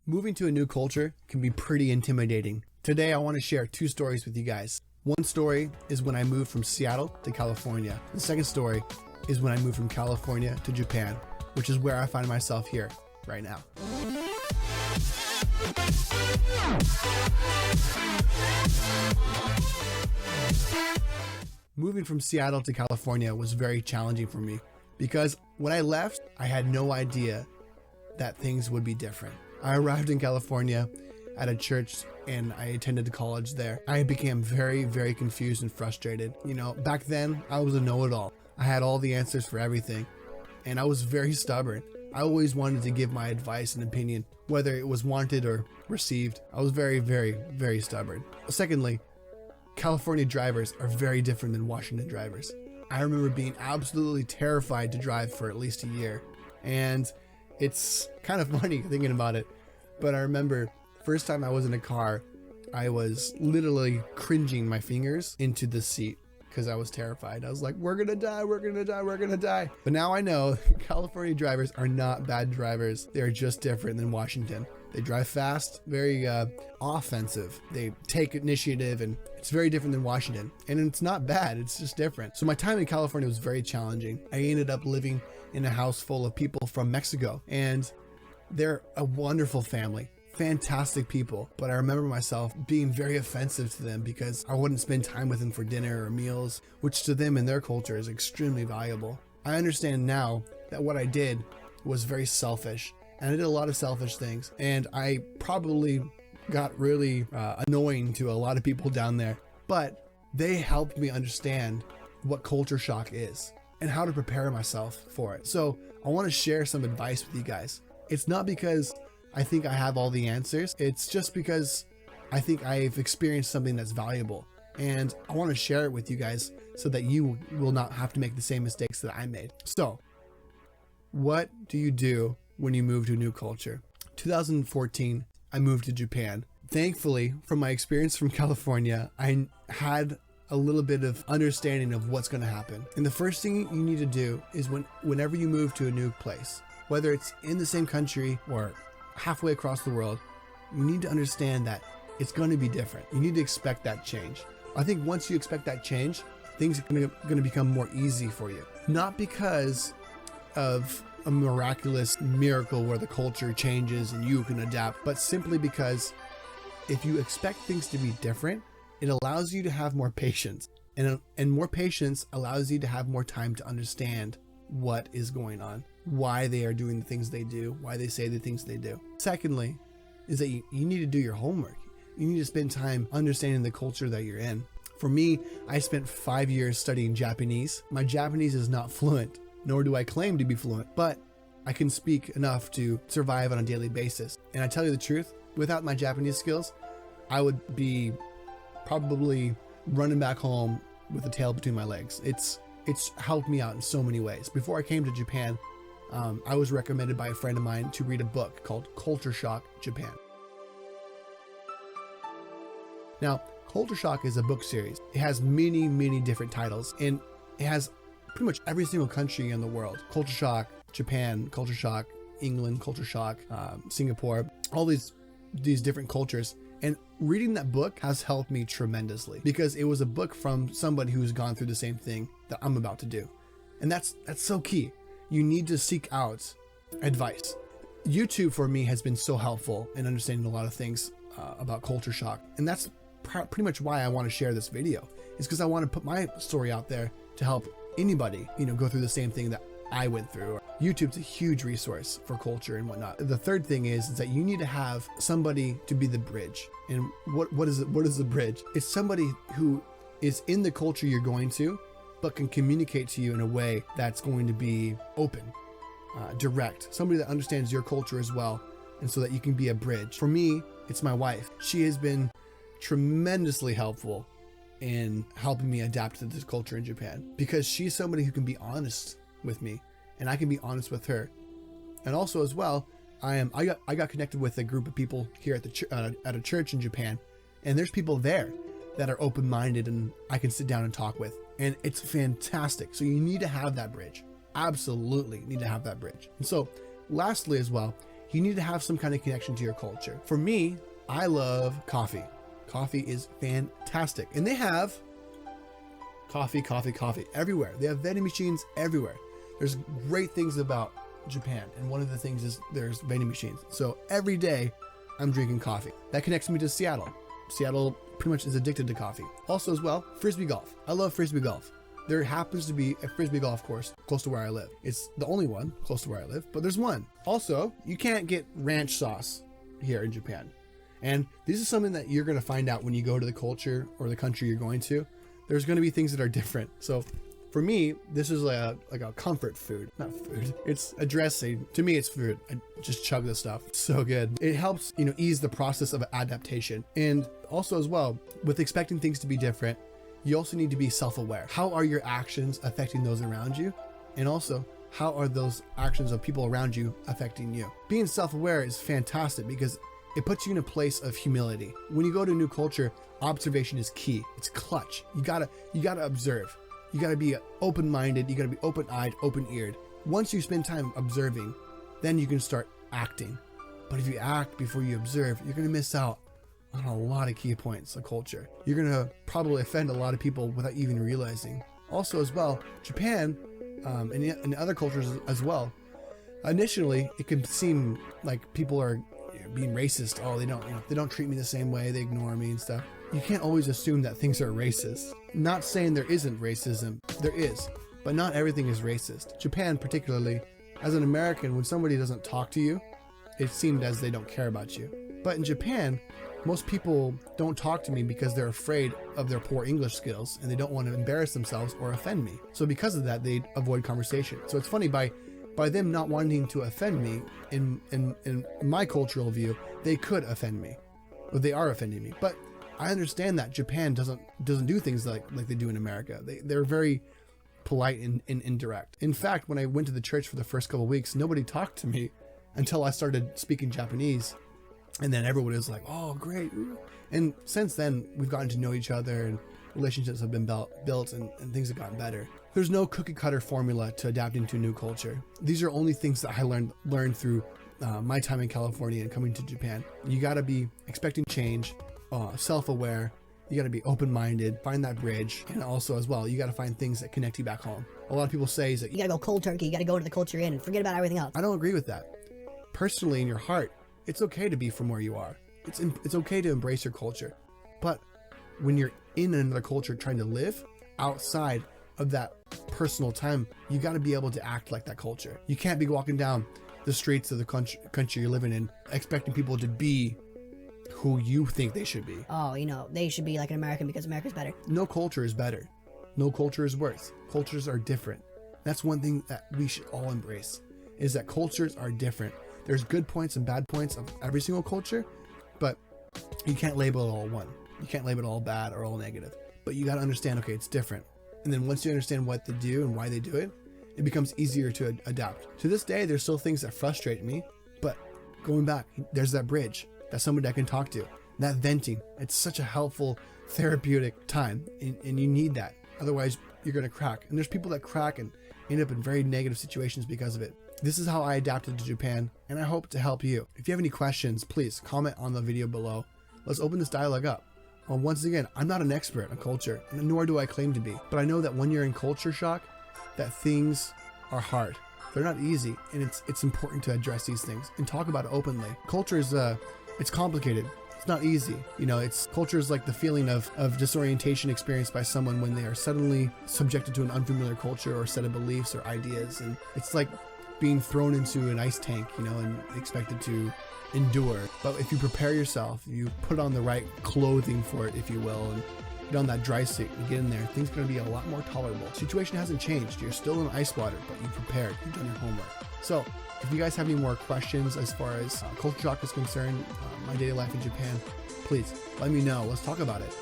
Moving to a new culture can be pretty intimidating. Today, I want to share two stories with you guys. One story is when I moved from Seattle to California. The second story is when I moved from California to Japan, which is where I find myself here right now. Moving from Seattle to California was very challenging for me because when I left, I had no idea that things would be different. I arrived in California at a church and I attended college there. I became very, very confused and frustrated. Back then I was a know-it-all. I had all the answers for everything and I was very stubborn. I always wanted to give my advice and opinion, whether it was wanted or received. I was very, very, very stubborn. Secondly, California drivers are very different than Washington drivers. I remember being absolutely terrified to drive for at least a year. And it's kind of funny thinking about it, but I remember first time I was in a car, I was literally cringing my fingers into the seat because I was terrified. I was like, we're gonna die, we're gonna die, we're gonna die. But now I know California drivers are not bad drivers. They're just different than Washington. They drive fast, very offensive. They take initiative, and it's very different than Washington. And it's not bad, it's just different. So my time in California was very challenging. I ended up living in a house full of people from Mexico, and they're a wonderful family, fantastic people. But I remember myself being very offensive to them because I wouldn't spend time with them for dinner or meals, which to them in their culture is extremely valuable. I understand now that what I did was very selfish, and I did a lot of selfish things, and I probably got really annoying to a lot of people down there, but they helped me understand what culture shock is and how to prepare myself for it. So I want to share some advice with you guys. It's not because I think I have all the answers. It's just because I think I've experienced something that's valuable, and I want to share it with you guys so that you will not have to make the same mistakes that I made. So what do you do when you move to a new culture? 2014, I moved to Japan. Thankfully, from my experience from California, I had a little bit of understanding of what's going to happen. And the first thing you need to do is whenever you move to a new place, whether it's in the same country or halfway across the world, you need to understand that it's going to be different. You need to expect that change. I think once you expect that change, things are going to become more easy for you. Not because of a miraculous miracle where the culture changes and you can adapt, but simply because if you expect things to be different, it allows you to have more patience, and more patience allows you to have more time to understand what is going on, why they are doing the things they do, why they say the things they do. Secondly, is that you need to do your homework. You need to spend time understanding the culture that you're in. For me, I spent 5 years studying Japanese. My Japanese is not fluent, nor do I claim to be fluent, but I can speak enough to survive on a daily basis. And I tell you the truth, without my Japanese skills, I would be probably running back home with the tail between my legs. It's helped me out in so many ways. Before I came to Japan, I was recommended by a friend of mine to read a book called Culture Shock Japan. Now, Culture Shock is a book series. It has many, many different titles, and it has pretty much every single country in the world. Culture Shock Japan, Culture Shock England, Culture Shock Singapore, all these different cultures. And reading that book has helped me tremendously because it was a book from somebody who's gone through the same thing that I'm about to do. And that's so key. You need to seek out advice. YouTube for me has been so helpful in understanding a lot of things about culture shock. And that's pretty much why I want to share this video, is because I want to put my story out there to help anybody, go through the same thing that I went through. YouTube's a huge resource for culture and whatnot. The third thing is that you need to have somebody to be the bridge. And what is the bridge? It's somebody who is in the culture you're going to, but can communicate to you in a way that's going to be open, direct, somebody that understands your culture as well, and so that you can be a bridge. For me, it's my wife. She has been tremendously helpful in helping me adapt to this culture in Japan because she's somebody who can be honest with me and I can be honest with her. And also as well, I got connected with a group of people here at a church in Japan, and there's people there that are open-minded and I can sit down and talk with, and it's fantastic. So you need to have that bridge. Absolutely need to have that bridge. And so lastly as well, you need to have some kind of connection to your culture. For me, I love coffee. Coffee is fantastic. And they have coffee everywhere. They have vending machines everywhere. There's great things about Japan. And one of the things is there's vending machines. So every day I'm drinking coffee. That connects me to Seattle. Seattle pretty much is addicted to coffee. Also as well, Frisbee golf. I love Frisbee golf. There happens to be a Frisbee golf course close to where I live. It's the only one close to where I live, but there's one. Also, you can't get ranch sauce here in Japan. And this is something that you're going to find out when you go to the culture or the country you're going to. There's going to be things that are different. So for me, this is like a comfort food, not food. It's a dressing. To me, it's food. I just chug this stuff. It's so good. It helps, ease the process of adaptation. And also as well, with expecting things to be different, you also need to be self-aware. How are your actions affecting those around you? And also, how are those actions of people around you affecting you? Being self-aware is fantastic because it puts you in a place of humility. When you go to a new culture, observation is key. It's clutch. You gotta observe. You gotta be open-minded. You gotta be open-eyed, open-eared. Once you spend time observing, then you can start acting. But if you act before you observe, you're gonna miss out on a lot of key points of culture. You're gonna probably offend a lot of people without even realizing. Also as well, Japan, and other cultures as well, initially it can seem like people are being racist. Oh, they don't treat me the same way, they ignore me and stuff. You can't always assume that things are racist. Not saying there isn't racism, there is, but not everything is racist. Japan particularly, as an American, when somebody doesn't talk to you, it seemed as they don't care about you. But in Japan, most people don't talk to me because they're afraid of their poor English skills and they don't want to embarrass themselves or offend me. So because of that, they avoid conversation. So it's funny, by them not wanting to offend me, in my cultural view, they could offend me, or they are offending me. But I understand that Japan doesn't do things like they do in America. They're very polite and indirect. In fact, when I went to the church for the first couple of weeks, nobody talked to me until I started speaking Japanese. And then everyone was like, oh, great. And since then, we've gotten to know each other and relationships have been built and things have gotten better. There's no cookie cutter formula to adapting to a new culture. These are only things that I learned through my time in California and coming to Japan. You got to be expecting change, self-aware. You got to be open-minded, find that bridge. And also as well, you got to find things that connect you back home. A lot of people say is that you got to go cold turkey. You got to go to the culture in and forget about everything else. I don't agree with that. Personally, in your heart, it's okay to be from where you are. It's okay to embrace your culture. But when you're in another culture trying to live outside of that personal time, you got to be able to act like that culture. You can't be walking down the streets of the country you're living in expecting people to be who you think they should be. Oh, they should be like an American because America's better. No culture is better. No culture is worse. Cultures are different. That's one thing that we should all embrace, is that cultures are different. There's good points and bad points of every single culture, but you can't label it all one. You can't label it all bad or all negative. But you got to understand, okay, it's different. And then once you understand what they do and why they do it, it becomes easier to adapt. To this day, there's still things that frustrate me, but going back, there's that bridge. That's somebody I can talk to. That venting, it's such a helpful therapeutic time, and you need that. Otherwise, you're going to crack. And there's people that crack and end up in very negative situations because of it. This is how I adapted to Japan, and I hope to help you. If you have any questions, please comment on the video below. Let's open this dialogue up. Once again, I'm not an expert on culture, and nor do I claim to be, but I know that when you're in culture shock, that things are hard. They're not easy, and it's important to address these things and talk about it openly. Culture is it's complicated. It's not easy. Culture is like the feeling of disorientation experienced by someone when they are suddenly subjected to an unfamiliar culture or set of beliefs or ideas, and it's like being thrown into an ice tank, and expected to endure. But if you prepare yourself, you put on the right clothing for it, if you will, and get on that dry suit and get in there, things are going to be a lot more tolerable. The situation hasn't changed. You're still in ice water, but you prepared. You've done your homework. So if you guys have any more questions as far as culture shock is concerned, my daily life in Japan, please let me know. Let's talk about it.